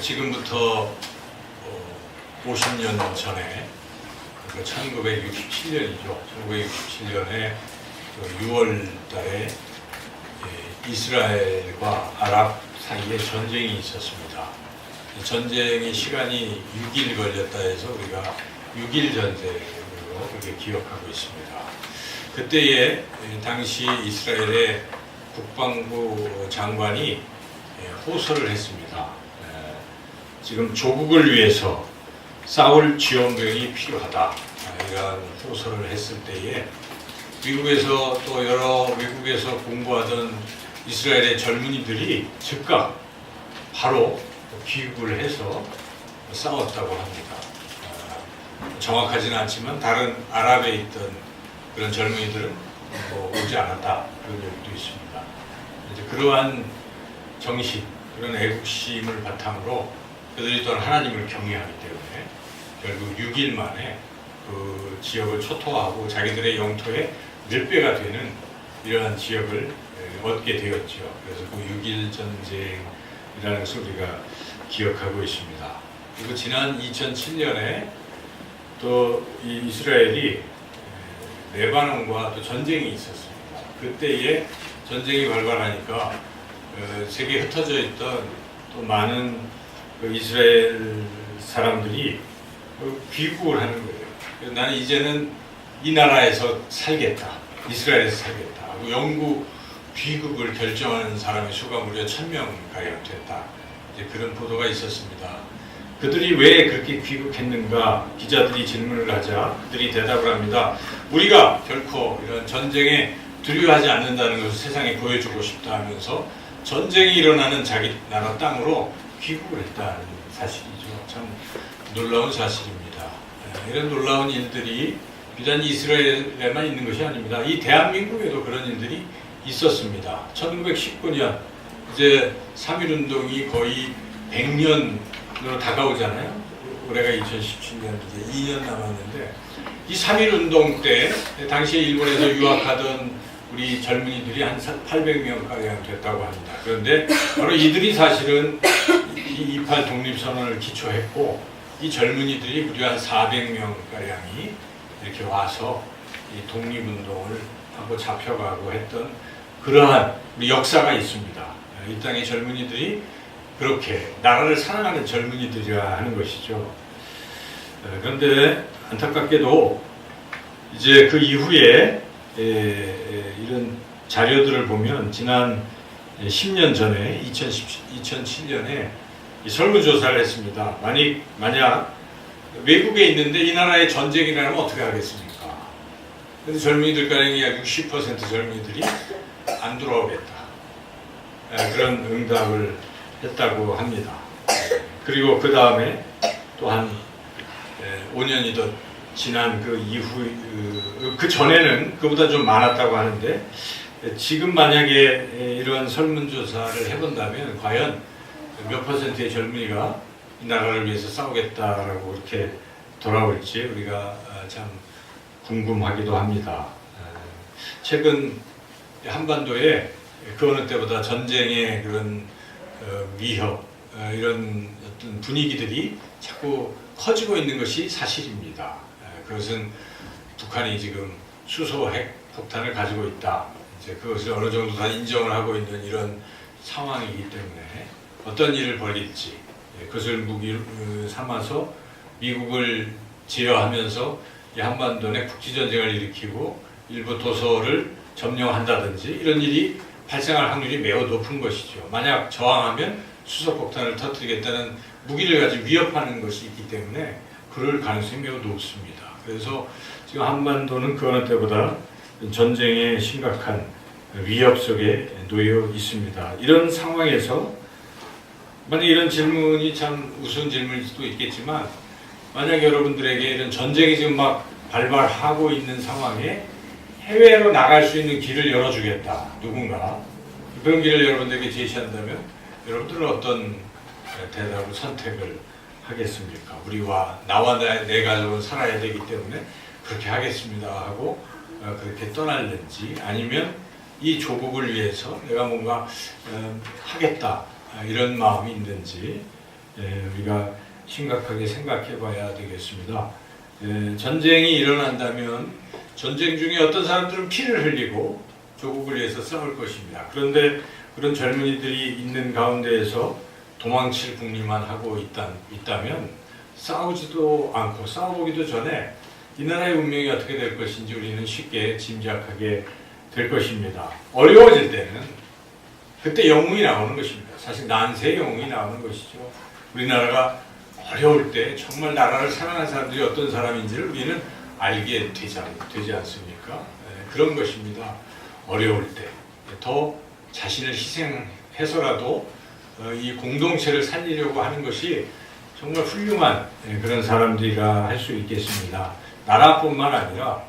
지금부터 50년 전에 1967년이죠. 1967년에 6월 달에 이스라엘과 아랍 사이에 전쟁이 있었습니다. 전쟁의 시간이 6일 걸렸다 해서 우리가 6일 전쟁으로 그렇게 기억하고 있습니다. 그때에 당시 이스라엘의 국방부 장관이 호소를 했습니다. 지금 조국을 위해서 싸울 지원병이 필요하다. 이런 호소를 했을 때에 미국에서 또 여러 외국에서 공부하던 이스라엘의 젊은이들이 즉각 바로 귀국을 해서 싸웠다고 합니다. 정확하지는 않지만 다른 아랍에 있던 그런 젊은이들은 오지 않았다. 그런 얘기도 있습니다. 이제 그러한 정신, 그런 애국심을 바탕으로 그들이 또한 하나님을 경외하기 때문에 결국 6일 만에 그 지역을 초토화하고 자기들의 영토의 몇 배가 되는 이러한 지역을 얻게 되었죠. 그래서 그 6일 전쟁이라는 것을 우리가 기억하고 있습니다. 그리고 지난 2007년에 또 이 이스라엘이 레바논과 또 전쟁이 있었습니다. 그때에 전쟁이 발발하니까 세계에 흩어져 있던 또 많은 그 이스라엘 사람들이 귀국을 하는 거예요. 나는 이제는 이 나라에서 살겠다. 이스라엘에서 살겠다. 하고 영구 귀국을 결정하는 사람의 수가 무려 1000명가량 됐다. 이제 그런 보도가 있었습니다. 그들이 왜 그렇게 귀국했는가 기자들이 질문을 하자 그들이 대답을 합니다. 우리가 결코 이런 전쟁에 두려워하지 않는다는 것을 세상에 보여주고 싶다 하면서 전쟁이 일어나는 자기 나라 땅으로 귀국을 했다는 사실이죠. 참 놀라운 사실입니다. 이런 놀라운 일들이 비단 이스라엘에만 있는 것이 아닙니다. 이 대한민국에도 그런 일들이 있었습니다. 1919년 이제 3.1운동이 거의 100년으로 다가오잖아요. 올해가 2017년 이제 2년 남았는데 이 3.1운동 때 당시에 일본에서 유학하던 우리 젊은이들이 한 800명가량 됐다고 합니다. 그런데 바로 이들이 사실은 이 28 독립선언을 기초했고 이 젊은이들이 무려 한 400명가량이 이렇게 와서 이 독립운동을 하고 잡혀가고 했던 그러한 우리 역사가 있습니다. 이 땅의 젊은이들이 그렇게 나라를 사랑하는 젊은이들이라 하는 것이죠. 그런데 안타깝게도 이제 그 이후에 이런 자료들을 보면 지난 10년 전에 2007년에 설문조사를 했습니다. 만약 외국에 있는데 이 나라에 전쟁이 나면 어떻게 하겠습니까? 그런데 젊은이들 가량이 약 60% 젊은이들이 안 돌아오겠다. 그런 응답을 했다고 합니다. 그리고 그 다음에 또 한 5년이 더 지난 그 이후, 그 전에는 그보다 좀 많았다고 하는데 지금 만약에 이런 설문조사를 해본다면 과연 몇 퍼센트의 젊은이가 이 나라를 위해서 싸우겠다라고 이렇게 돌아올지 우리가 참 궁금하기도 합니다. 최근 한반도에 그 어느 때보다 전쟁의 그런 위협, 이런 어떤 분위기들이 자꾸 커지고 있는 것이 사실입니다. 그것은 북한이 지금 수소 핵 폭탄을 가지고 있다. 이제 그것을 어느 정도 다 인정을 하고 있는 이런 상황이기 때문에 어떤 일을 벌일지 그것을 무기로 삼아서 미국을 제어하면서 이 한반도 내 국지전쟁을 일으키고 일부 도서를 점령한다든지 이런 일이 발생할 확률이 매우 높은 것이죠. 만약 저항하면 수소폭탄을 터뜨리겠다는 무기를 가지고 위협하는 것이 있기 때문에 그럴 가능성이 매우 높습니다. 그래서 지금 한반도는 그 어느 때보다 전쟁의 심각한 위협 속에 놓여 있습니다. 이런 상황에서 만약 이런 질문이 참 우스운 질문일 수도 있겠지만 만약 여러분들에게 이런 전쟁이 지금 막 발발하고 있는 상황에 해외로 나갈 수 있는 길을 열어주겠다. 누군가 그런 길을 여러분들에게 제시한다면 여러분들은 어떤 대답을 선택을 하겠습니까? 나와 내 가족은 살아야 되기 때문에 그렇게 하겠습니다 하고 그렇게 떠날는지 아니면 이 조국을 위해서 내가 뭔가 하겠다 이런 마음이 있는지 우리가 심각하게 생각해 봐야 되겠습니다. 전쟁이 일어난다면 전쟁 중에 어떤 사람들은 피를 흘리고 조국을 위해서 싸울 것입니다. 그런데 그런 젊은이들이 있는 가운데에서 도망칠 궁리만 하고 있다면 싸우지도 않고 싸워보기도 전에 이 나라의 운명이 어떻게 될 것인지 우리는 쉽게 짐작하게 될 것입니다. 어려워질 때는 그때 영웅이 나오는 것입니다. 사실 난세의 영웅이 나오는 것이죠. 우리나라가 어려울 때 정말 나라를 사랑하는 사람들이 어떤 사람인지를 우리는 알게 되지 않습니까? 그런 것입니다. 어려울 때 더 자신을 희생해서라도 이 공동체를 살리려고 하는 것이 정말 훌륭한 그런 사람들이라 할 수 있겠습니다. 나라뿐만 아니라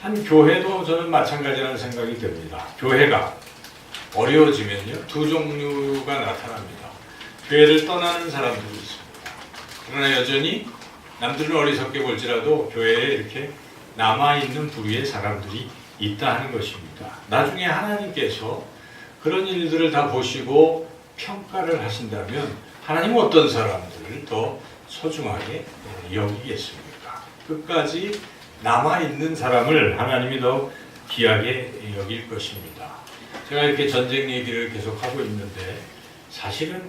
한 교회도 저는 마찬가지라는 생각이 듭니다. 교회가 어려워지면요, 두 종류가 나타납니다. 교회를 떠나는 사람들이 있습니다. 그러나 여전히 남들은 어리석게 볼지라도 교회에 이렇게 남아있는 부류의 사람들이 있다 하는 것입니다. 나중에 하나님께서 그런 일들을 다 보시고 평가를 하신다면 하나님은 어떤 사람들을 더 소중하게 여기겠습니까? 끝까지 남아있는 사람을 하나님이 더 귀하게 여길 것입니다. 제가 이렇게 전쟁 얘기를 계속 하고 있는데 사실은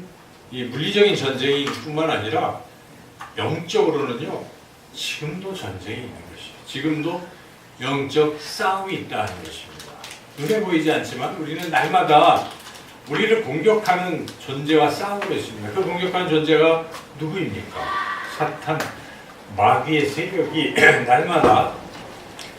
이 물리적인 전쟁이 뿐만 아니라 영적으로는요, 지금도 전쟁이 있는 것이에요. 지금도 영적 싸움이 있다는 것입니다. 눈에 보이지 않지만 우리는 날마다 우리를 공격하는 존재와 싸우고 있습니다. 그 공격하는 존재가 누구입니까? 사탄, 마귀의 세력이 날마다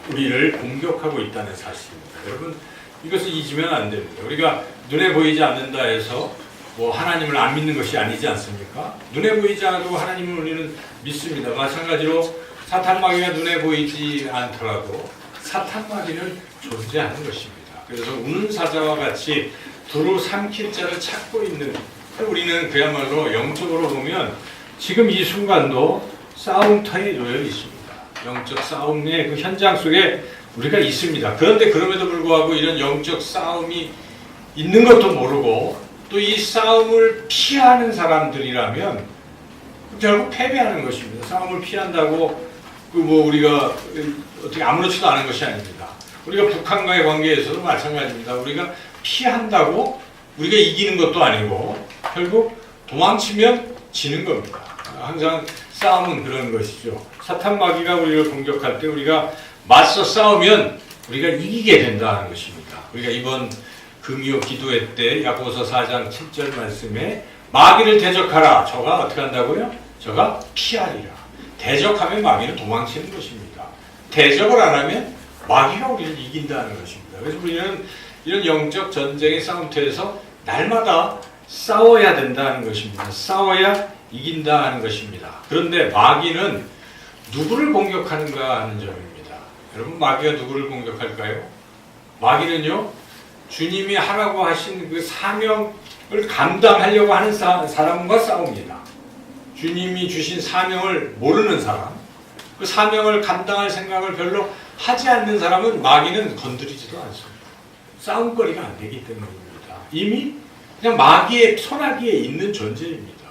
우리를 공격하고 있다는 사실입니다. 여러분, 이것을 잊으면 안 됩니다. 우리가 눈에 보이지 않는다 해서 하나님을 안 믿는 것이 아니지 않습니까? 눈에 보이지 않아도 하나님을 우리는 믿습니다. 마찬가지로 사탄 마귀가 눈에 보이지 않더라도 사탄 마귀는 존재하는 것입니다. 그래서 우는 사자와 같이 두루 삼킬 자를 찾고 있는, 우리는 그야말로 영적으로 보면 지금 이 순간도 싸움터에 놓여 있습니다. 영적 싸움의 그 현장 속에 우리가 있습니다. 그런데 그럼에도 불구하고 이런 영적 싸움이 있는 것도 모르고 또 이 싸움을 피하는 사람들이라면 결국 패배하는 것입니다. 싸움을 피한다고 우리가 어떻게 아무렇지도 않은 것이 아닙니다. 우리가 북한과의 관계에서도 마찬가지입니다. 우리가 피한다고 우리가 이기는 것도 아니고 결국 도망치면 지는 겁니다. 항상 싸움은 그런 것이죠. 사탄 마귀가 우리를 공격할 때 우리가 맞서 싸우면 우리가 이기게 된다는 것입니다. 우리가 이번 금요 기도회 때 야고보서 4장 7절 말씀에 마귀를 대적하라. 저가 어떻게 한다고요? 저가 피하리라. 대적하면 마귀는 도망치는 것입니다. 대적을 안 하면 마귀가 우리를 이긴다는 것입니다. 그래서 우리는 이런 영적 전쟁의 싸움터에서 날마다 싸워야 된다는 것입니다. 싸워야 이긴다 하는 것입니다. 그런데 마귀는 누구를 공격하는가 하는 점입니다. 여러분, 마귀가 누구를 공격할까요? 마귀는요, 주님이 하라고 하신 그 사명을 감당하려고 하는 사람과 싸웁니다. 주님이 주신 사명을 모르는 사람, 그 사명을 감당할 생각을 별로 하지 않는 사람은 마귀는 건드리지도 않습니다. 싸움거리가 안 되기 때문입니다. 이미 그냥 마귀의 손아귀에 있는 존재입니다.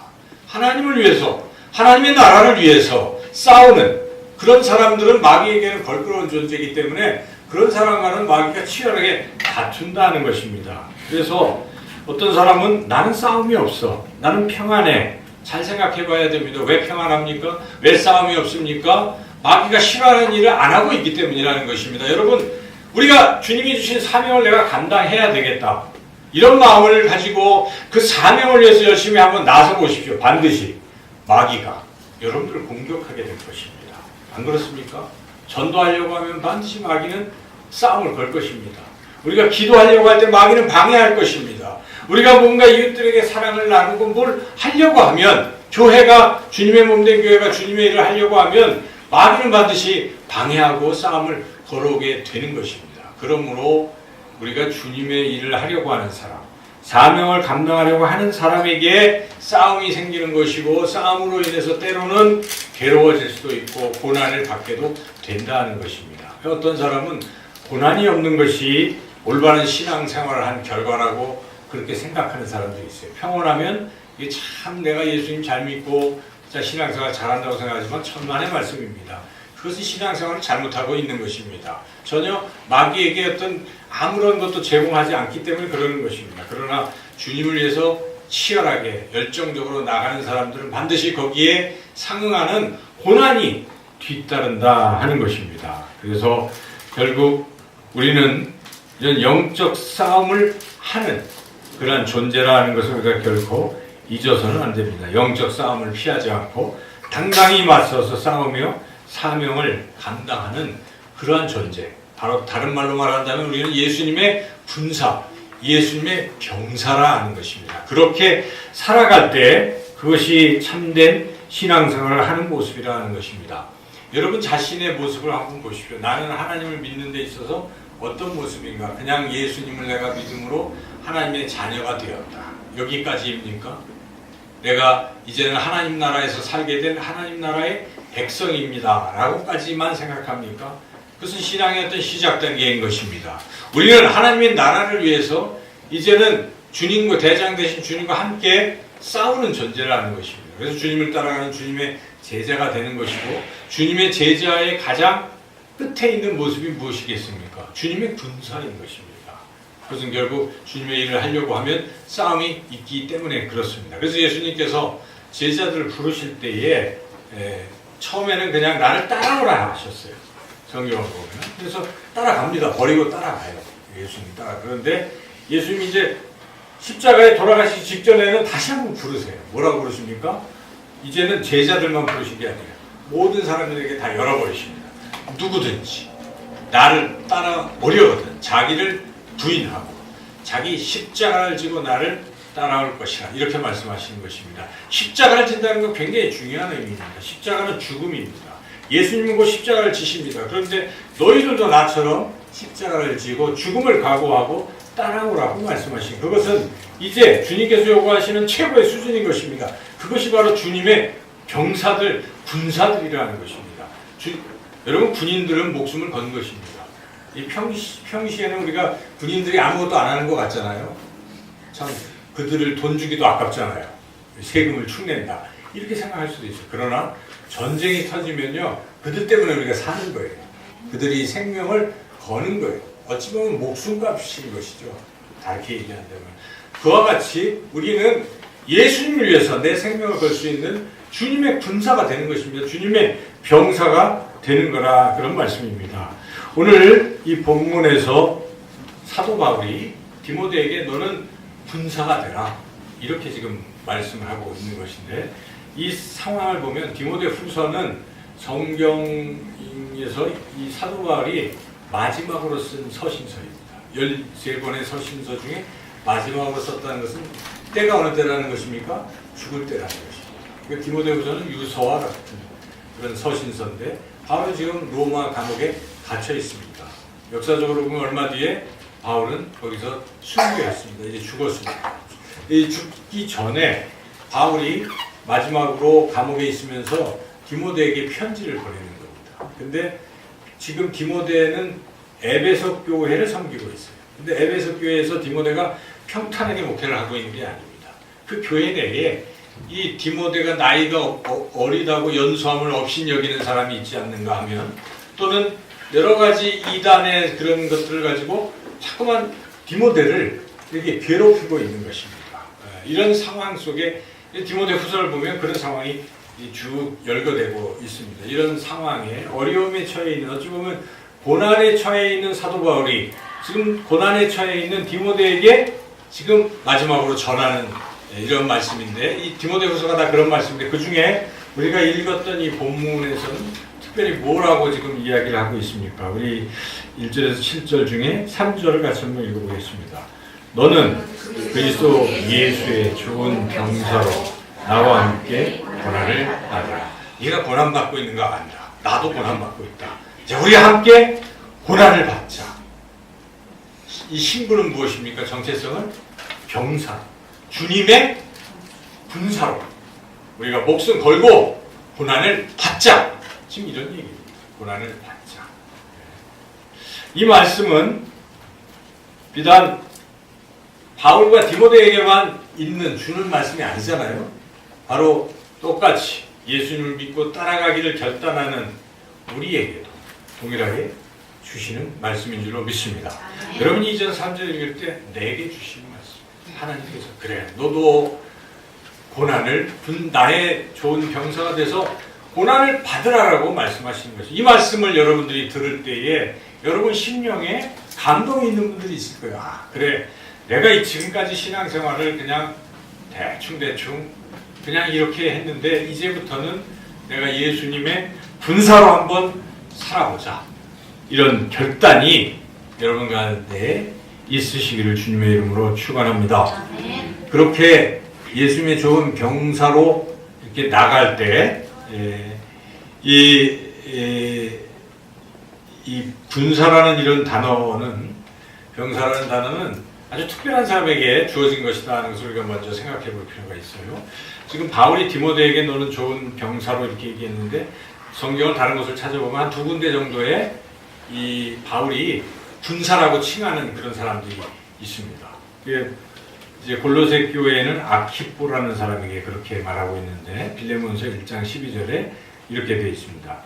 하나님을 위해서, 하나님의 나라를 위해서 싸우는 그런 사람들은 마귀에게는 걸끄러운 존재이기 때문에 그런 사람과는 마귀가 치열하게 다툰다는 것입니다. 그래서 어떤 사람은 나는 싸움이 없어, 나는 평안해. 잘 생각해 봐야 됩니다. 왜 평안합니까? 왜 싸움이 없습니까? 마귀가 싫어하는 일을 안 하고 있기 때문이라는 것입니다. 여러분, 우리가 주님이 주신 사명을 내가 감당해야 되겠다, 이런 마음을 가지고 그 사명을 위해서 열심히 한번 나서 보십시오. 반드시 마귀가 여러분들을 공격하게 될 것입니다. 안 그렇습니까? 전도하려고 하면 반드시 마귀는 싸움을 걸 것입니다. 우리가 기도하려고 할 때 마귀는 방해할 것입니다. 우리가 뭔가 이웃들에게 사랑을 나누고 뭘 하려고 하면, 교회가, 주님의 몸된 교회가 주님의 일을 하려고 하면 마귀는 반드시 방해하고 싸움을 걸어오게 되는 것입니다. 그러므로 우리가 주님의 일을 하려고 하는 사람, 사명을 감당하려고 하는 사람에게 싸움이 생기는 것이고, 싸움으로 인해서 때로는 괴로워질 수도 있고 고난을 받게도 된다는 것입니다. 어떤 사람은 고난이 없는 것이 올바른 신앙생활을 한 결과라고 그렇게 생각하는 사람도 있어요. 평온하면 이게 참 내가 예수님 잘 믿고 신앙생활 잘한다고 생각하지만 천만의 말씀입니다. 그것은 신앙생활을 잘못하고 있는 것입니다. 전혀 마귀에게 어떤 아무런 것도 제공하지 않기 때문에 그러는 것입니다. 그러나 주님을 위해서 치열하게 열정적으로 나가는 사람들은 반드시 거기에 상응하는 고난이 뒤따른다 하는 것입니다. 그래서 결국 우리는 이런 영적 싸움을 하는 그러한 존재라는 것을 우리가 결코 잊어서는 안 됩니다. 영적 싸움을 피하지 않고 당당히 맞서서 싸우며 사명을 감당하는 그러한 존재. 바로 다른 말로 말한다면 우리는 예수님의 군사, 예수님의 병사라 하는 것입니다. 그렇게 살아갈 때 그것이 참된 신앙생활을 하는 모습이라는 것입니다. 여러분 자신의 모습을 한번 보십시오. 나는 하나님을 믿는 데 있어서 어떤 모습인가? 그냥 예수님을 내가 믿음으로 하나님의 자녀가 되었다. 여기까지입니까? 내가 이제는 하나님 나라에서 살게 된 하나님 나라의 백성입니다. 라고까지만 생각합니까? 그것은 신앙의 어떤 시작 단계인 것입니다. 우리는 하나님의 나라를 위해서 이제는 주님과 대장 되신 주님과 함께 싸우는 존재라는 것입니다. 그래서 주님을 따라가는 주님의 제자가 되는 것이고 주님의 제자의 가장 끝에 있는 모습이 무엇이겠습니까? 주님의 군사인 것입니다. 그것은 결국 주님의 일을 하려고 하면 싸움이 있기 때문에 그렇습니다. 그래서 예수님께서 제자들을 부르실 때에 처음에는 그냥 나를 따라오라 하셨어요. 성경을 보면. 그래서 따라갑니다. 버리고 따라가요. 예수님 따라. 그런데 예수님이 이제 십자가에 돌아가시기 직전에는 다시 한번 부르세요. 뭐라고 부르십니까? 이제는 제자들만 부르신 게 아니라 모든 사람들에게 다 열어버리십니다. 누구든지 나를 따라오려거든 자기를 부인하고 자기 십자가를 지고 나를 따라올 것이라 이렇게 말씀하시는 것입니다. 십자가를 진다는 건 굉장히 중요한 의미입니다. 십자가는 죽음입니다. 예수님은 곧 십자가를 지십니다. 그런데 너희들도 나처럼 십자가를 지고 죽음을 각오하고 따라오라고 말씀하신 그것은 이제 주님께서 요구하시는 최고의 수준인 것입니다. 그것이 바로 주님의 병사들, 군사들이라는 것입니다. 여러분 군인들은 목숨을 건 것입니다. 이 평시에는 우리가 군인들이 아무것도 안 하는 것 같잖아요. 참 그들을 돈 주기도 아깝잖아요. 세금을 축낸다. 이렇게 생각할 수도 있어요. 그러나 전쟁이 터지면요. 그들 때문에 우리가 사는 거예요. 그들이 생명을 거는 거예요. 어찌 보면 목숨값인 것이죠. 다르게 얘기한다면. 그와 같이 우리는 예수님을 위해서 내 생명을 걸 수 있는 주님의 군사가 되는 것입니다. 주님의 병사가 되는 거라 그런 말씀입니다. 오늘 이 본문에서 사도 바울이 디모데에게 너는 군사가 되라 이렇게 지금 말씀을 하고 있는 것인데 이 상황을 보면 디모데 후서는 성경에서 이 사도 바울이 마지막으로 쓴 서신서입니다. 13권의 서신서 중에 마지막으로 썼다는 것은 때가 어느 때라는 것입니까? 죽을 때라는 것입니다. 그러니까 디모데 후서는 유서와 같은 그런 서신서인데 바울은 지금 로마 감옥에 갇혀 있습니다. 역사적으로 보면 얼마 뒤에 바울은 거기서 순교했습니다. 이제 죽었습니다. 이 죽기 전에 바울이 마지막으로 감옥에 있으면서 디모데에게 편지를 보내는 겁니다. 근데 지금 디모데는 에베소 교회를 섬기고 있어요. 근데 에베소 교회에서 디모데가 평탄하게 목회를 하고 있는 게 아닙니다. 그 교회 내에 이 디모데가 나이가 어리다고 연수함을 업신여기는 사람이 있지 않는가 하면 또는 여러 가지 이단의 그런 것들을 가지고 자꾸만 디모데를 이렇게 괴롭히고 있는 것입니다. 이런 상황 속에 디모데 후서를 보면 그런 상황이 쭉 열거되고 있습니다. 이런 상황에 어려움에 처해 있는 어찌 보면 고난에 처해 있는 사도 바울이 지금 고난에 처해 있는 디모데에게 지금 마지막으로 전하는 이런 말씀인데 이 디모데 후서가 다 그런 말씀인데 그 중에 우리가 읽었던 이 본문에서는 특별히 뭐라고 지금 이야기를 하고 있습니까? 우리 1절에서 7절 중에 3절을 같이 한번 읽어보겠습니다. 너는 그리스도 예수의 좋은 병사로 나와 함께 고난을 받으라. 네가 고난받고 있는가 아니라 나도 고난받고 있다. 자, 우리 함께 고난을 받자. 이 신분은 무엇입니까? 정체성은 병사. 주님의 군사로 우리가 목숨 걸고 고난을 받자. 지금 이런 얘기입니다. 고난을 받자. 이 말씀은 비단 바울과 디모데에게만 있는 주는 말씀이 아니잖아요. 바로 똑같이 예수님을 믿고 따라가기를 결단하는 우리에게도 동일하게 주시는 말씀인 줄로 믿습니다. 여러분이 2절 3절 읽을 때 내게 주시는 말씀. 하나님께서 그래 너도 고난을 나의 좋은 병사가 돼서 고난을 받으라라고 말씀하시는 것이죠. 이 말씀을 여러분들이 들을 때에 여러분 심령에 감동이 있는 분들이 있을 거예요. 아 그래 내가 지금까지 신앙생활을 그냥 대충 그냥 이렇게 했는데 이제부터는 내가 예수님의 군사로 한번 살아보자. 이런 결단이 여러분 가운데 있으시기를 주님의 이름으로 축원합니다. 그렇게 예수님의 좋은 병사로 이렇게 나갈 때 이 군사라는 이런 단어는 병사라는 단어는 아주 특별한 사람에게 주어진 것이다 하는 것을 우리가 먼저 생각해 볼 필요가 있어요. 지금 바울이 디모데에게 너는 좋은 병사로 이렇게 얘기했는데 성경을 다른 곳을 찾아보면 한 두 군데 정도의 이 바울이 군사라고 칭하는 그런 사람들이 있습니다. 이제 골로새 교회에는 아키포라는 사람에게 그렇게 말하고 있는데 빌레몬서 1장 12절에 이렇게 되어 있습니다.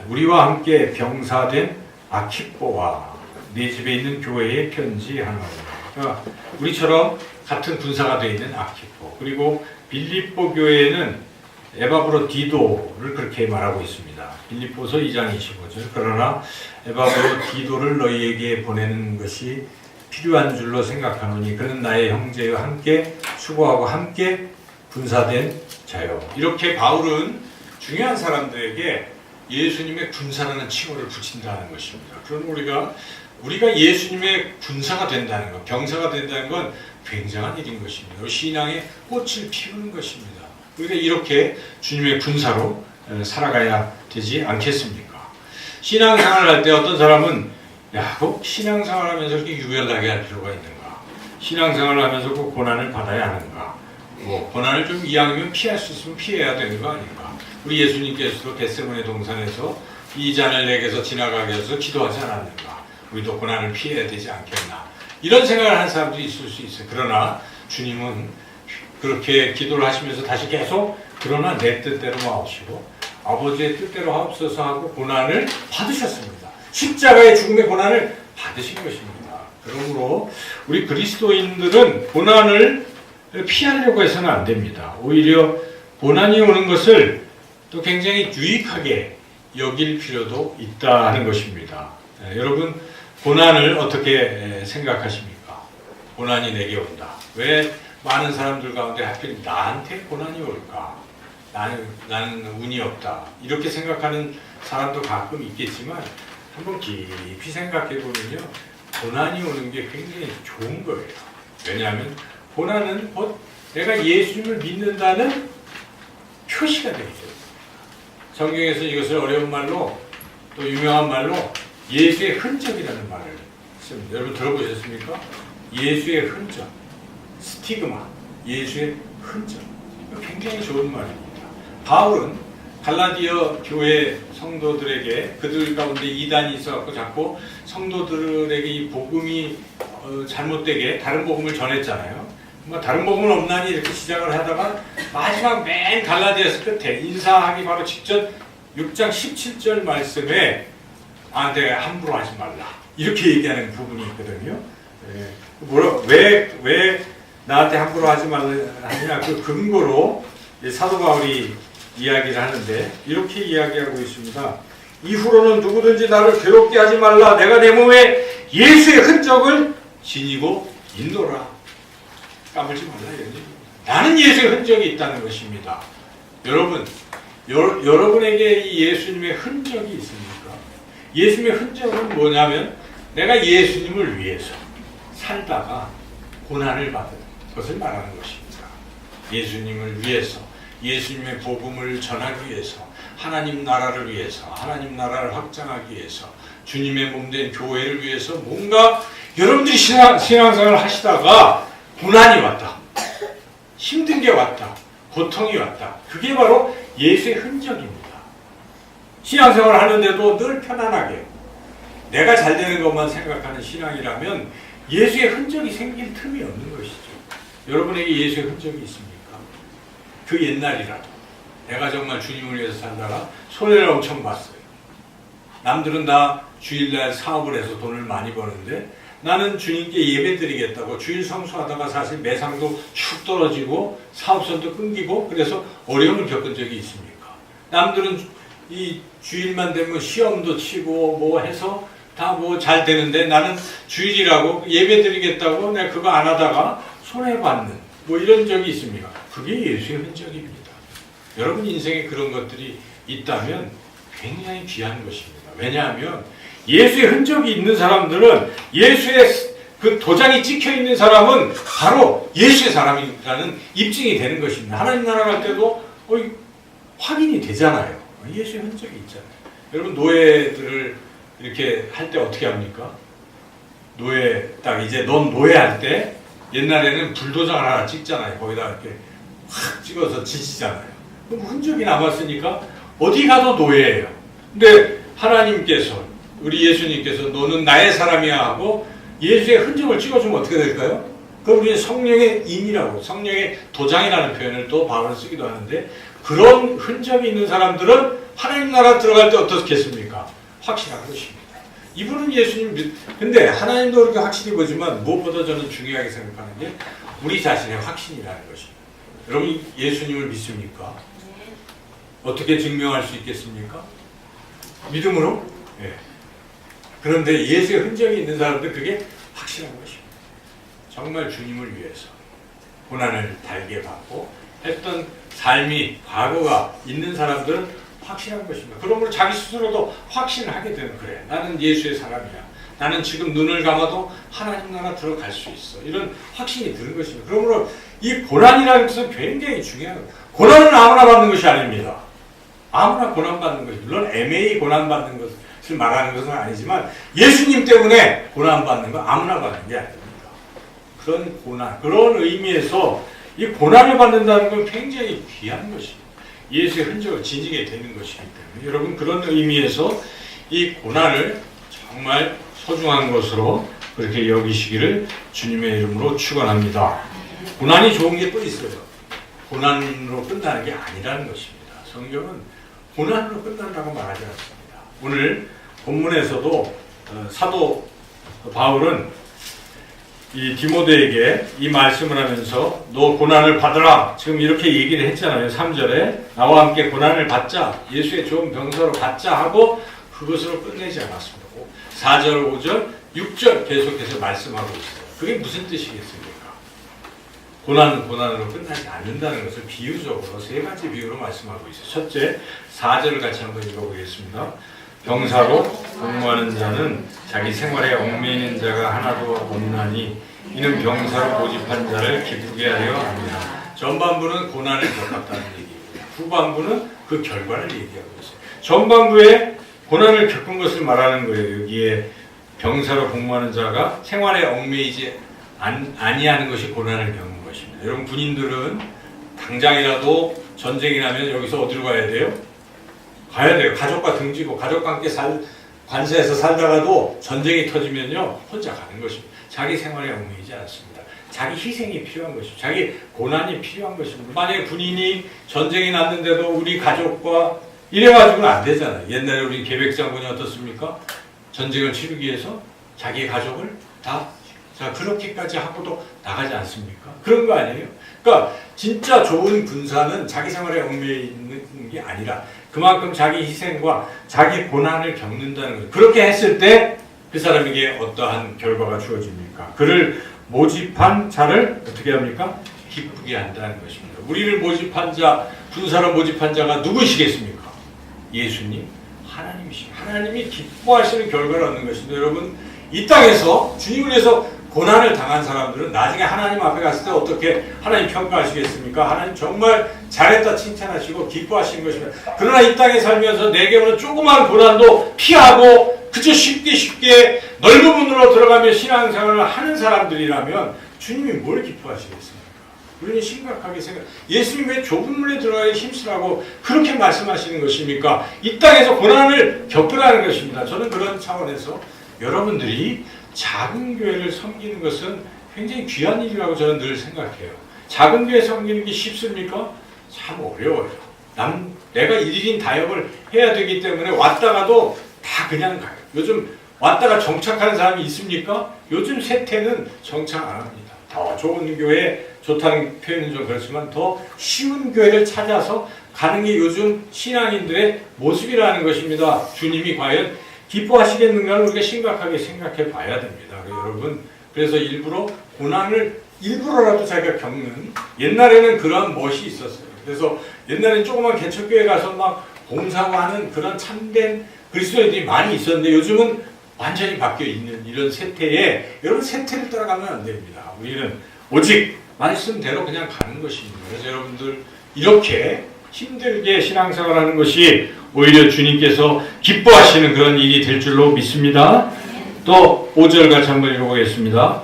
우리와 함께 병사된 아키포와 네 집에 있는 교회에 편지하노라. 그러니까 우리처럼 같은 군사가 되어 있는 아키포 그리고 빌립보 교회에는 에바브로 디도를 그렇게 말하고 있습니다. 빌립보서 2장 25절 그러나 에바브로 디도를 너희에게 보내는 것이 필요한 줄로 생각하노니 그는 나의 형제와 함께 수고하고 함께 군사된 자요. 이렇게 바울은 중요한 사람들에게 예수님의 군사라는 칭호를 붙인다는 것입니다. 그럼 우리가 예수님의 군사가 된다는 것, 병사가 된다는 건 굉장한 일인 것입니다. 신앙의 꽃을 피우는 것입니다. 우리가 이렇게 주님의 군사로 살아가야 되지 않겠습니까? 신앙생활을 할 때 어떤 사람은 꼭 신앙생활을 하면서 이렇게 유별나게 할 필요가 있는가? 신앙생활을 하면서 꼭 고난을 받아야 하는가? 고난을 좀 이왕이면 피할 수 있으면 피해야 되는 거 아닌가? 우리 예수님께서도 겟세마네 동산에서 이 잔을 내게서 지나가게 해서 기도하지 않았는가? 우리도 고난을 피해야 되지 않겠나? 이런 생각을 하는 사람들이 있을 수 있어요. 그러나 주님은 그렇게 기도를 하시면서 다시 계속 그러나 내 뜻대로 마옵시고 아버지의 뜻대로 하옵소서 하고 고난을 받으셨습니다. 십자가의 죽음의 고난을 받으신 것입니다. 그러므로 우리 그리스도인들은 고난을 피하려고 해서는 안 됩니다. 오히려 고난이 오는 것을 또 굉장히 유익하게 여길 필요도 있다는 것입니다. 여러분 고난을 어떻게 생각하십니까? 고난이 내게 온다. 왜 많은 사람들 가운데 하필 나한테 고난이 올까? 나는 운이 없다. 이렇게 생각하는 사람도 가끔 있겠지만 한번 깊이 생각해 보면요. 고난이 오는 게 굉장히 좋은 거예요. 왜냐하면 고난은 곧 내가 예수님을 믿는다는 표시가 되기 때문에 성경에서 이것을 어려운 말로 또 유명한 말로 예수의 흔적이라는 말을 씁니다. 여러분 들어보셨습니까? 예수의 흔적, 스티그마, 예수의 흔적. 굉장히 좋은 말입니다. 바울은 갈라디아 교회 성도들에게 그들 가운데 이단이 있어갖고 자꾸 성도들에게 이 복음이 잘못되게 다른 복음을 전했잖아요. 다른 복음은 없나니 이렇게 시작을 하다가 마지막 맨 갈라디아서 끝에 인사하기 바로 직전 6장 17절 말씀에 내가 함부로 하지 말라 이렇게 얘기하는 부분이 있거든요. 왜 나한테 함부로 하지 말라 하느냐 그 근거로 사도 바울이 이야기를 하는데 이렇게 이야기하고 있습니다. 이후로는 누구든지 나를 괴롭게 하지 말라. 내가 내 몸에 예수의 흔적을 지니고 있노라. 까불지 말라 이런 얘기입니다. 나는 예수의 흔적이 있다는 것입니다. 여러분에게 이 예수님의 흔적이 있습니까? 예수님의 흔적은 뭐냐면 내가 예수님을 위해서 살다가 고난을 받은 것을 말하는 것입니다. 예수님을 위해서 예수님의 복음을 전하기 위해서 하나님 나라를 위해서 하나님 나라를 확장하기 위해서 주님의 몸된 교회를 위해서 뭔가 여러분들이 신앙생활을 하시다가 고난이 왔다. 힘든 게 왔다. 고통이 왔다. 그게 바로 예수의 흔적입니다. 신앙생활을 하는데도 늘 편안하게 내가 잘 되는 것만 생각하는 신앙이라면 예수의 흔적이 생길 틈이 없는 것이죠. 여러분에게 예수의 흔적이 있습니까? 그 옛날이라도 내가 정말 주님을 위해서 살다가 손해를 엄청 봤어요. 남들은 다 주일날 사업을 해서 돈을 많이 버는데 나는 주님께 예배드리겠다고 주일 성수하다가 사실 매상도 축 떨어지고 사업선도 끊기고 그래서 어려움을 겪은 적이 있습니까? 남들은 이 주일만 되면 시험도 치고 뭐 해서 다 뭐 잘 되는데 나는 주일이라고 예배드리겠다고 내가 그거 안 하다가 손해받는 뭐 이런 적이 있습니까? 그게 예수의 흔적입니다. 여러분 인생에 그런 것들이 있다면 굉장히 귀한 것입니다. 왜냐하면 예수의 흔적이 있는 사람들은 예수의 그 도장이 찍혀 있는 사람은 바로 예수의 사람이라는 입증이 되는 것입니다. 하나님 나라 갈 때도 확인이 되잖아요. 예수의 흔적이 있잖아요. 여러분 노예들을 이렇게 할 때 어떻게 합니까? 노예 딱 이제 넌 노예할 때 옛날에는 불도장을 하나 찍잖아요. 거기다 이렇게 확 찍어서 지지잖아요. 그럼 흔적이 남았으니까 어디 가도 노예예요. 근데 하나님께서 우리 예수님께서 너는 나의 사람이야 하고 예수의 흔적을 찍어주면 어떻게 될까요? 그럼 우리는 성령의 인이라고 성령의 도장이라는 표현을 또 바울은 쓰기도 하는데 그런 흔적이 있는 사람들은 하나님 나라 들어갈 때 어떻겠습니까? 확실한 것입니다. 이분은 예수님 근데 하나님도 그렇게 확실히 보지만 무엇보다 저는 중요하게 생각하는 게 우리 자신의 확신이라는 것입니다. 여러분 예수님을 믿습니까? 어떻게 증명할 수 있겠습니까? 믿음으로? 예. 그런데 예수의 흔적이 있는 사람들 그게 확실한 것입니다. 정말 주님을 위해서 고난을 달게 받고 했던 삶이 과거가 있는 사람들은 확실한 것입니다. 그러므로 자기 스스로도 확신을 하게 되는 그래. 나는 예수의 사람이야. 나는 지금 눈을 감아도 하나님 나라 들어갈 수 있어. 이런 확신이 드는 것입니다. 그러므로 이 고난이라는 것은 굉장히 중요한 거예요. 고난은 아무나 받는 것이 아닙니다. 아무나 고난받는 것이 물론 애매히 고난받는 것을 말하는 것은 아니지만 예수님 때문에 고난받는 건 아무나 받는 게 아닙니다. 그런 고난, 그런 의미에서 이 고난을 받는다는 건 굉장히 귀한 것입니다. 예수의 흔적을 지니게 되는 것이기 때문에 여러분 그런 의미에서 이 고난을 정말 소중한 것으로 그렇게 여기시기를 주님의 이름으로 축원합니다. 고난이 좋은 게 또 있어요. 고난으로 끝나는 게 아니라는 것입니다. 성경은 고난으로 끝난다고 말하지 않습니다. 오늘 본문에서도 사도 바울은 이 디모데에게 이 말씀을 하면서 너 고난을 받으라 지금 이렇게 얘기를 했잖아요. 3절에 나와 함께 고난을 받자 예수의 좋은 병사로 받자 하고 그것으로 끝내지 않았습니다. 4절, 5절, 6절 계속해서 말씀하고 있어요. 그게 무슨 뜻이겠습니까? 고난은 고난으로 끝나지 않는다는 것을 비유적으로 세 가지 비유로 말씀하고 있어요. 첫째, 4절을 같이 한번 읽어보겠습니다. 병사로 복무하는 자는 자기 생활에 얽매이는 자가 하나도 없나니 이는 병사로 모집한 자를 기쁘게 하려 합니다. 전반부는 고난을 겪었다는 얘기입니다. 후반부는 그 결과를 얘기하고 있어요. 전반부에 고난을 겪은 것을 말하는 거예요. 여기에 병사로 복무하는 자가 생활에 얽매이지 아니하는 것이 고난을 겪는 것입니다. 여러분 군인들은 당장이라도 전쟁이 나면 여기서 어디로 가야 돼요? 가야 돼요. 가족과 등지고 가족과 함께 관세에서 살다가도 전쟁이 터지면요 혼자 가는 것입니다. 자기 생활에 얽매이지 않습니다. 자기 희생이 필요한 것입니다. 자기 고난이 필요한 것입니다. 만약에 군인이 전쟁이 났는데도 우리 가족과 이래가지고는 안 되잖아요. 옛날에 우리 계백 장군이 어떻습니까? 전쟁을 치르기 위해서 자기 가족을 다 그렇게까지 하고도 나가지 않습니까? 그런 거 아니에요? 그러니까 진짜 좋은 군사는 자기 생활에 얽매이는 게 아니라 그만큼 자기 희생과 자기 고난을 겪는다는 거죠. 그렇게 했을 때 그 사람에게 어떠한 결과가 주어집니까? 그를 모집한 자를 어떻게 합니까? 기쁘게 한다는 것입니다. 우리를 모집한 자, 군사로 모집한 자가 누구시겠습니까? 예수님, 하나님이십니다. 하나님이 기뻐하시는 결과를 얻는 것입니다. 여러분, 이 땅에서 주님을 위해서 고난을 당한 사람들은 나중에 하나님 앞에 갔을 때 어떻게 하나님 평가하시겠습니까? 하나님 정말 잘했다 칭찬하시고 기뻐하시는 것입니다. 그러나 이 땅에 살면서 내게 오는 조그만 고난도 피하고 그저 쉽게 넓은 문으로 들어가며 신앙생활을 하는 사람들이라면 주님이 뭘 기뻐하시겠습니까? 우리는 심각하게 예수님 왜 좁은 문에 들어가기 힘쓰라고 그렇게 말씀하시는 것입니까? 이 땅에서 고난을 겪으라는 것입니다. 저는 그런 차원에서 여러분들이 작은 교회를 섬기는 것은 굉장히 귀한 일이라고 저는 늘 생각해요. 작은 교회 섬기는 게 쉽습니까? 참 어려워요. 내가 일일인 다역을 해야 되기 때문에 왔다가도 다 그냥 가요. 요즘 왔다가 정착하는 사람이 있습니까? 요즘 세태는 정착 안 합니다. 더 좋은 교회, 좋다는 표현은 좀 그렇지만 더 쉬운 교회를 찾아서 가는 게 요즘 신앙인들의 모습이라는 것입니다. 주님이 과연 기뻐하시겠는가를 우리가 심각하게 생각해 봐야 됩니다. 여러분, 그래서 일부러 고난을 일부러라도 자기가 겪는, 옛날에는 그런 멋이 있었어요. 그래서 옛날엔 조그만 개척교회 가서 막 봉사하고 하는 그런 참된 그리스도인들이 많이 있었는데 요즘은 완전히 바뀌어 있는 이런 세태에, 여러분 세태를 따라가면 안 됩니다. 우리는 오직 말씀대로 그냥 가는 것입니다. 그래서 여러분들 이렇게 힘들게 신앙생활하는 것이 오히려 주님께서 기뻐하시는 그런 일이 될 줄로 믿습니다. 또 5절 같이 한번 읽어보겠습니다.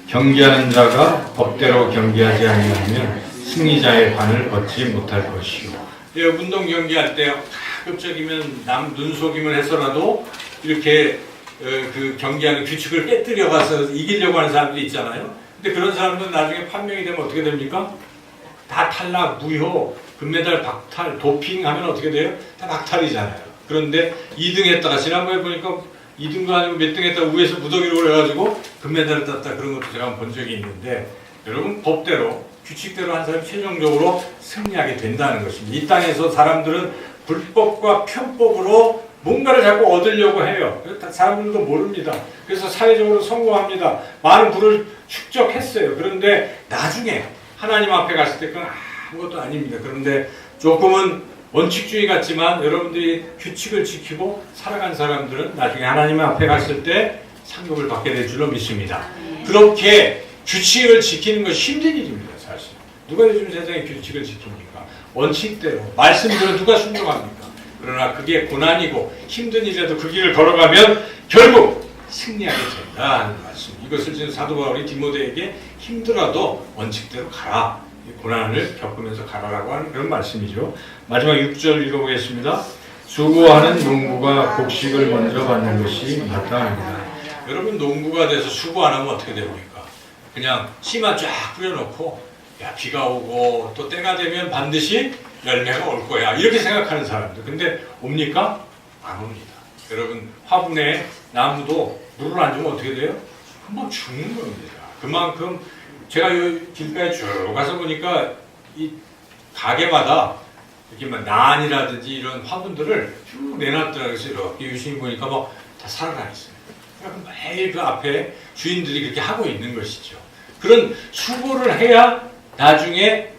경계하는 자가 법대로 경계하지 아니하면 승리자의 관을 얻지 못할 것이요. 운동 경기할 때 가급적이면 남 눈속임을 해서라도 이렇게 그 경기하는 규칙을 깨뜨려 가서 이기려고 하는 사람들이 있잖아요. 근데 그런 사람들은 나중에 판명이 되면 어떻게 됩니까? 다 탈락, 무효, 금메달 박탈, 도핑 하면 어떻게 돼요? 다 박탈이잖아요. 그런데 2등 했다가 지난번에 보니까 2등도 아니고 몇 등 했다가 위에서 무더기로 올려가지고 금메달을 땄다, 그런 것도 제가 본 적이 있는데, 여러분 법대로 규칙대로 한 사람이 최종적으로 승리하게 된다는 것입니다. 이 땅에서 사람들은 불법과 편법으로 뭔가를 자꾸 얻으려고 해요. 사람들도 모릅니다. 그래서 사회적으로 성공합니다. 많은 부를 축적했어요. 그런데 나중에 하나님 앞에 갔을 때 그건 아무것도 아닙니다. 그런데 조금은 원칙주의 같지만 여러분들이 규칙을 지키고 살아간 사람들은 나중에 하나님 앞에 갔을 때 상급을 받게 될 줄로 믿습니다. 그렇게 규칙을 지키는 것이 힘든 일입니다. 사실 누가 요즘 세상에 규칙을 지킵니까? 원칙대로 말씀대로 누가 순종합니까? 그러나 그게 고난이고 힘든 일이라도 그 길을 걸어가면 결국 승리하게 된다는 말씀. 이것을 지금 사도 바울이 디모데에게 힘들어도 원칙대로 가라, 고난을 겪으면서 가라라고 하는 그런 말씀이죠. 마지막 6절 읽어보겠습니다. 수고하는 농부가 곡식을 먼저 받는 것이 마땅합니다. 여러분, 농부가 돼서 수고 안 하면 어떻게 됩니까? 그냥 씨만 쫙 뿌려놓고 야, 비가 오고 또 때가 되면 반드시 열매가 올 거야, 이렇게 생각하는 사람들. 근데 옵니까? 안 옵니다. 여러분, 화분에 나무도 물을 안 주면 어떻게 돼요? 금방 죽는 겁니다. 그만큼 제가 이 길가에 쭉 가서 보니까 이 가게마다 이렇게 막 난이라든지 이런 화분들을 쭉 내놨더라고요. 그래서 이렇게 유심히 보니까 막 다 살아나 있어요. 그러니까 매일 그 앞에 주인들이 그렇게 하고 있는 것이죠. 그런 수고를 해야 나중에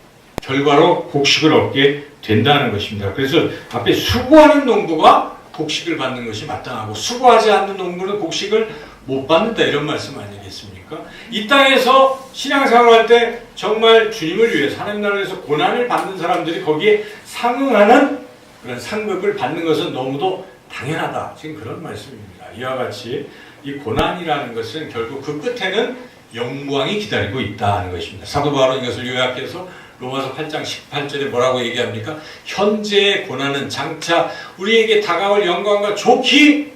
결과로 곡식을 얻게 된다는 것입니다. 그래서 앞에 수고하는 농부가 곡식을 받는 것이 마땅하고 수고하지 않는 농부는 곡식을 못 받는다, 이런 말씀 아니겠습니까? 이 땅에서 신앙생활할 때 정말 주님을 위해서, 하나님 나라에서 고난을 받는 사람들이 거기에 상응하는 그런 상급을 받는 것은 너무도 당연하다, 지금 그런 말씀입니다. 이와 같이 이 고난이라는 것은 결국 그 끝에는 영광이 기다리고 있다는 것입니다. 사도 바울은 이것을 요약해서 로마서 8장 18절에 뭐라고 얘기합니까? 현재의 고난은 장차 우리에게 다가올 영광과 좋게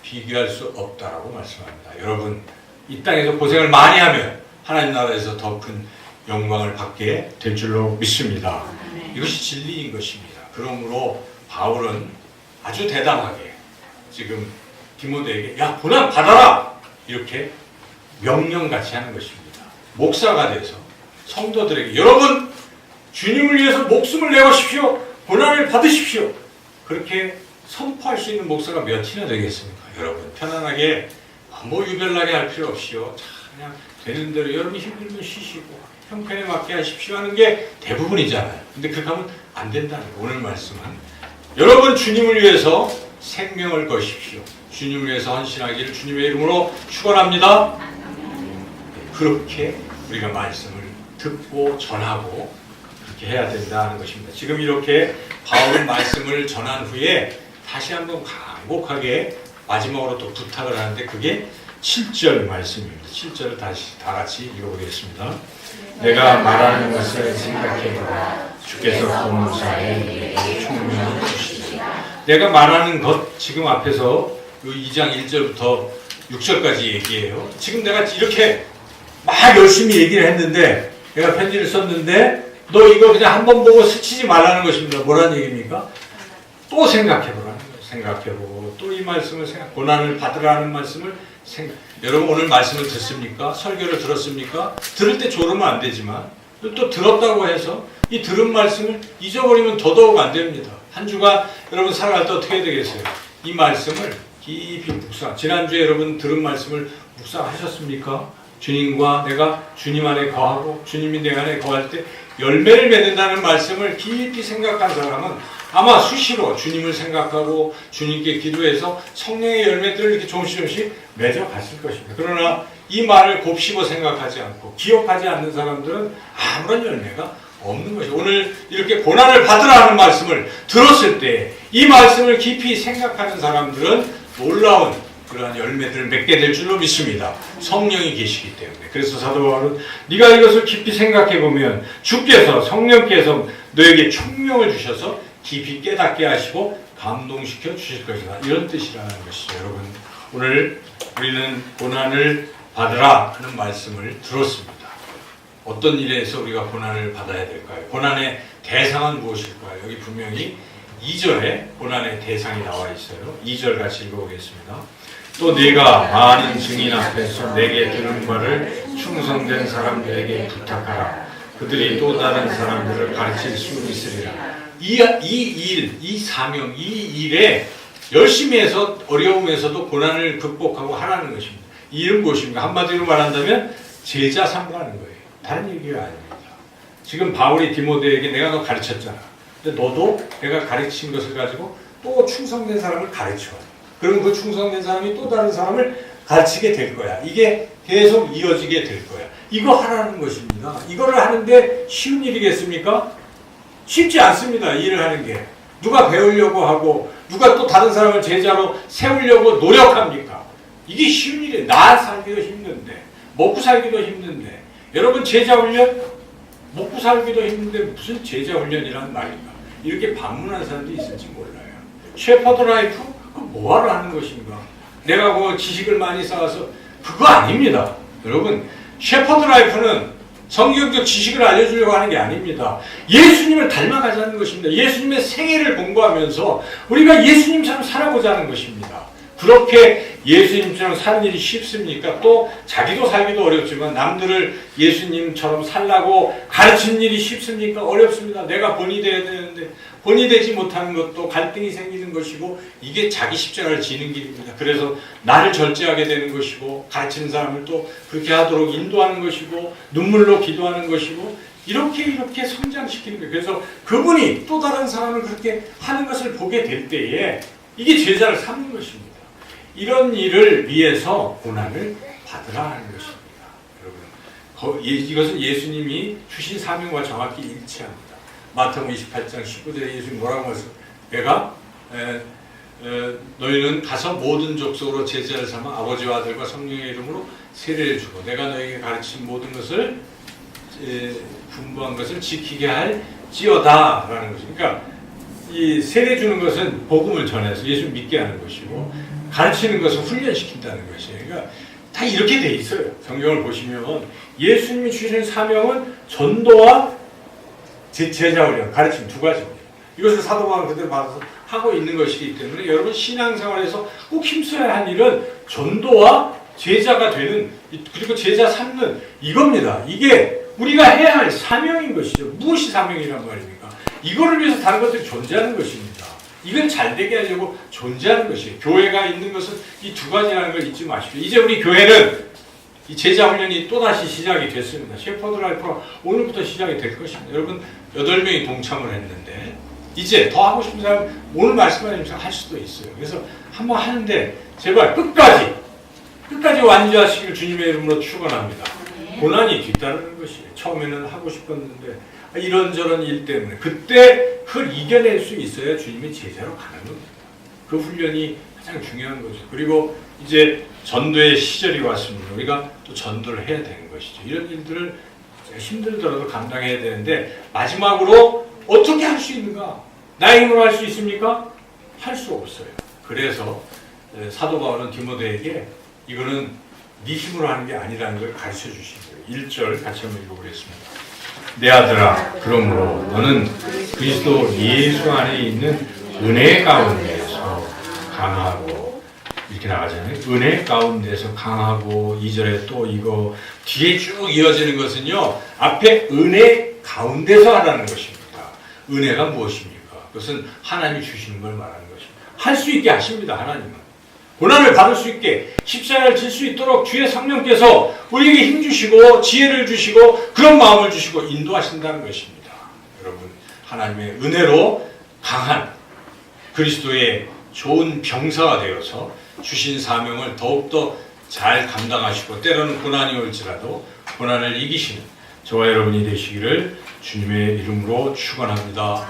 비교할 수 없다라고 말씀합니다. 여러분, 이 땅에서 고생을 많이 하면 하나님 나라에서 더 큰 영광을 받게 될 줄로 믿습니다. 이것이 진리인 것입니다. 그러므로 바울은 아주 대담하게 지금 디모데에게 야, 고난 받아라, 이렇게 명령같이 하는 것입니다. 목사가 돼서 성도들에게 여러분, 주님을 위해서 목숨을 내보십시오, 고난을 받으십시오, 그렇게 선포할 수 있는 목사가 몇이나 되겠습니까? 여러분, 편안하게 뭐 유별나게 할 필요 없이요, 그냥 되는 대로 여러분이 힘들면 쉬시고 형편에 맞게 하십시오 하는 게 대부분이잖아요. 근데 그렇게 하면 안 된다는 거예요. 오늘 말씀은 여러분, 주님을 위해서 생명을 거십시오, 주님을 위해서 헌신하기를 주님의 이름으로 축원합니다. 그렇게 우리가 말씀을 듣고 전하고 그렇게 해야 된다는 것입니다. 지금 이렇게 바울은 말씀을 전한 후에 다시 한번 간곡하게 마지막으로 또 부탁을 하는데 그게 7절 말씀입니다. 7절을 다시 다 같이 읽어보겠습니다. 내가 말하는 것을 생각해보라. 주께서 보문사에 내게 총명을 주시리라. 내가 말하는 것, 지금 앞에서 2장 1절부터 6절까지 얘기해요. 지금 내가 이렇게 막 열심히 얘기를 했는데 내가 편지를 썼는데 너 이거 그냥 한번 보고 스치지 말라는 것입니다. 뭐라는 얘기입니까? 또 생각해보라는 거예요. 생각해보고 또 이 말씀을 고난을 받으라는 말씀을 여러분 오늘 말씀을 듣습니까? 설교를 들었습니까? 들을 때 졸으면 안 되지만 또 들었다고 해서 이 들은 말씀을 잊어버리면 더더욱 안 됩니다. 한 주간 여러분 살아갈 때 어떻게 되겠어요? 이 말씀을 깊이 묵상. 지난주에 여러분 들은 말씀을 묵상하셨습니까? 주님과 내가 주님 안에 거하고 주님이 내 안에 거할 때 열매를 맺는다는 말씀을 깊이 생각한 사람은 아마 수시로 주님을 생각하고 주님께 기도해서 성령의 열매들을 이렇게 조금씩 맺어갔을 것입니다. 그러나 이 말을 곱씹어 생각하지 않고 기억하지 않는 사람들은 아무런 열매가 없는 것이죠. 오늘 이렇게 고난을 받으라는 말씀을 들었을 때 이 말씀을 깊이 생각하는 사람들은 놀라운 그러한 열매들을 맺게 될 줄로 믿습니다. 성령이 계시기 때문에. 그래서 사도 바울은 네가 이것을 깊이 생각해 보면 주께서 성령께서 너에게 총명을 주셔서 깊이 깨닫게 하시고 감동시켜 주실 것이다. 이런 뜻이라는 것이죠. 여러분 오늘 우리는 고난을 받으라 하는 말씀을 들었습니다. 어떤 일에서 우리가 고난을 받아야 될까요? 고난의 대상은 무엇일까요? 여기 분명히 2절에 고난의 대상이 나와 있어요. 2절 같이 읽어보겠습니다. 또 네가 많은 증인 앞에서 내게 들은 바를 충성된 사람들에게 부탁하라. 그들이 또 다른 사람들을 가르칠 수 있으리라. 이 사명, 이 일에 열심히 해서 어려움에서도 고난을 극복하고 하라는 것입니다. 이 일은 무엇입니까? 한마디로 말한다면 제자 삼가는 거예요. 다른 얘기가 아닙니다. 지금 바울이 디모데에게 내가 너 가르쳤잖아. 근데 너도 내가 가르친 것을 가지고 또 충성된 사람을 가르쳐. 그럼 그 충성된 사람이 또 다른 사람을 가르치게 될 거야. 이게 계속 이어지게 될 거야. 이거 하라는 것입니다. 이거를 하는데 쉬운 일이겠습니까? 쉽지 않습니다. 일을 하는 게. 누가 배우려고 하고 누가 또 다른 사람을 제자로 세우려고 노력합니까? 이게 쉬운 일이에요. 나 살기도 힘든데 먹고 살기도 힘든데 여러분 제자 훈련? 먹고 살기도 힘든데 무슨 제자 훈련이라는 말인가? 이렇게 반문하는 사람도 있을지 몰라요. 셰퍼드 라이프? 그거 뭐하러 하는 것인가? 내가 그 지식을 많이 쌓아서 그거 아닙니다. 여러분 셰퍼드 라이프는 성경적 지식을 알려주려고 하는 게 아닙니다. 예수님을 닮아가자는 것입니다. 예수님의 생애를 공부하면서 우리가 예수님처럼 살아보자는 것입니다. 그렇게 예수님처럼 사는 일이 쉽습니까? 또 자기도 살기도 어렵지만 남들을 예수님처럼 살라고 가르치는 일이 쉽습니까? 어렵습니다. 내가 본이 돼야 되는데 본이 되지 못하는 것도 갈등이 생기는 것이고 이게 자기 십자가를 지는 길입니다. 그래서 나를 절제하게 되는 것이고 가르치는 사람을 또 그렇게 하도록 인도하는 것이고 눈물로 기도하는 것이고 이렇게 성장시키는 거예요. 그래서 그분이 또 다른 사람을 그렇게 하는 것을 보게 될 때에 이게 제자를 삼는 것입니다. 이런 일을 위해서 고난을 받으라는 것입니다. 여러분, 이것은 예수님이 주신 사명과 정확히 일치합니다. 마태복음 28장 19절에 예수님 뭐라고 하세요? 내가 너희는 가서 모든 족속으로 제자를 삼아 아버지와 아들과 성령의 이름으로 세례를 주고 내가 너희에게 가르친 모든 것을 분부한 것을 지키게 할지어다 라는 것이죠. 그러니까 이 세례 주는 것은 복음을 전해서 예수 믿게 하는 것이고 가르치는 것은 훈련시킨다는 것이에요. 그러니까 다 이렇게 돼 있어요. 성경을 보시면 예수님이 주신 사명은 전도와 제자 훈련, 가르침 두 가지입니다. 이것을 사도 바울 그대로 받아서 하고 있는 것이기 때문에 여러분 신앙생활에서 꼭 힘써야 할 일은 전도와 제자가 되는 그리고 제자 삼는 이겁니다. 이게 우리가 해야 할 사명인 것이죠. 무엇이 사명이란 말입니까? 이거를 위해서 다른 것들이 존재하는 것입니다. 이건 잘 되게 하려고 존재하는 것이에요. 교회가 있는 것은 이 두 가지라는 걸 잊지 마십시오. 이제 우리 교회는 이 제자 훈련이 또다시 시작이 됐습니다. 셰퍼드 라이프가 오늘부터 시작이 될 것입니다. 여러분 8명이 동참을 했는데 이제 더 하고 싶은 사람 오늘 말씀하시면서 할 수도 있어요. 그래서 한번 하는데 제발 끝까지 완주하시길 주님의 이름으로 축원합니다. 고난이 뒤따르는 것이에요. 처음에는 하고 싶었는데 이런저런 일 때문에 그때 그걸 이겨낼 수 있어야 주님의 제자로 가는 겁니다. 그 훈련이 가장 중요한 거죠. 그리고 이제 전도의 시절이 왔습니다. 우리가 또 전도를 해야 되는 것이죠. 이런 일들을 힘들더라도 감당해야 되는데 마지막으로 어떻게 할 수 있는가? 나의 힘으로 할 수 있습니까? 할 수 없어요. 그래서 사도 바울은 디모데에게 이거는 네 힘으로 하는 게 아니라는 걸 가르쳐 주신 거예요. 1절 같이 한번 읽어보겠습니다. 내 아들아, 그러므로 너는 그리스도 예수 안에 있는 은혜 가운데서 강하고, 이렇게 나가잖아요. 은혜 가운데서 강하고, 2절에 또 이거 뒤에 쭉 이어지는 것은요, 앞에 은혜 가운데서 하라는 것입니다. 은혜가 무엇입니까? 그것은 하나님이 주시는 걸 말하는 것입니다. 할 수 있게 하십니다. 하나님은 고난을 받을 수 있게, 십자가를 질 수 있도록 주의 성령께서 우리에게 힘 주시고 지혜를 주시고 그런 마음을 주시고 인도하신다는 것입니다. 여러분, 하나님의 은혜로 강한 그리스도의 좋은 병사가 되어서 주신 사명을 더욱더 잘 감당하시고, 때로는 고난이 올지라도 고난을 이기시는 저와 여러분이 되시기를 주님의 이름으로 축원합니다.